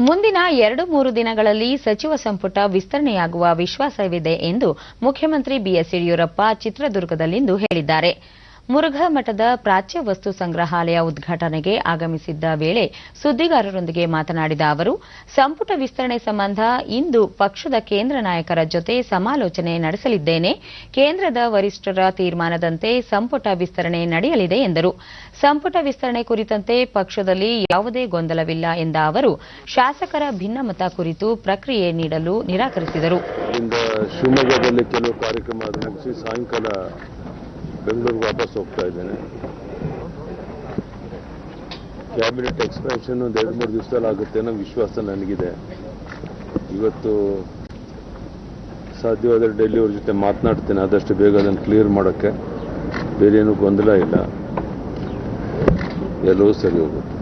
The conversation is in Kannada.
ಮುಂದಿನ 2-3 ದಿನಗಳಲ್ಲಿ ಸಚಿವ ಸಂಪುಟ ವಿಸ್ತರಣೆಯಾಗುವ ವಿಶ್ವಾಸವಿದೆ ಎಂದು ಮುಖ್ಯಮಂತ್ರಿ ಬಿಎಸ್ ಯಡಿಯೂರಪ್ಪ ಚಿತ್ರದುರ್ಗದಲ್ಲಿಂದು ಹೇಳಿದ್ದಾರೆ. ಮುರುಘಾ ಮಠದ ಪ್ರಾಚ್ಯ ವಸ್ತು ಸಂಗ್ರಹಾಲಯ ಉದ್ಘಾಟನೆಗೆ ಆಗಮಿಸಿದ್ದ ವೇಳೆ ಸುದ್ದಿಗಾರರೊಂದಿಗೆ ಮಾತನಾಡಿದ ಅವರು, ಸಂಪುಟ ವಿಸ್ತರಣೆ ಸಂಬಂಧ ಇಂದು ಪಕ್ಷದ ಕೇಂದ್ರ ನಾಯಕರ ಜೊತೆ ಸಮಾಲೋಚನೆ ನಡೆಸಲಿದ್ದೇನೆ. ಕೇಂದ್ರದ ವರಿಷ್ಠರ ತೀರ್ಮಾನದಂತೆ ಸಂಪುಟ ವಿಸ್ತರಣೆ ನಡೆಯಲಿದೆ ಎಂದರು. ಸಂಪುಟ ವಿಸ್ತರಣೆ ಕುರಿತಂತೆ ಪಕ್ಷದಲ್ಲಿ ಯಾವುದೇ ಗೊಂದಲವಿಲ್ಲ ಎಂದ ಅವರು, ಶಾಸಕರ ಭಿನ್ನಮತ ಕುರಿತು ಪ್ರಕ್ರಿಯೆ ನೀಡಲು ನಿರಾಕರಿಸಿದರು. ಶಿವಮೊಗ್ಗದಲ್ಲಿ ಕೆಲವು ಕಾರ್ಯಕ್ರಮ ಮುಗಿಸಿ ಸಾಯಂಕಾಲ ಬೆಂಗಳೂರಿಗೆ ವಾಪಸ್ ಹೋಗ್ತಾ ಇದ್ದೇನೆ. ಕ್ಯಾಬಿನೆಟ್ ಎಕ್ಸ್ಪ್ಯಾನ್ಷನ್ 2-3 ದಿವಸದಲ್ಲಿ ಆಗುತ್ತೆ ಅನ್ನೋ ವಿಶ್ವಾಸ ನನಗಿದೆ. ಇವತ್ತು ಸಾಧ್ಯವಾದರೆ ಡೆಲ್ಲಿಯವ್ರ ಜೊತೆ ಮಾತನಾಡ್ತೇನೆ, ಆದಷ್ಟು ಬೇಗ ಅದನ್ನು ಕ್ಲಿಯರ್ ಮಾಡೋಕ್ಕೆ. ಬೇರೇನೂ ಗೊಂದಲ ಇಲ್ಲ, ಎಲ್ಲವೂ ಸರಿ ಹೋಗುತ್ತೆ.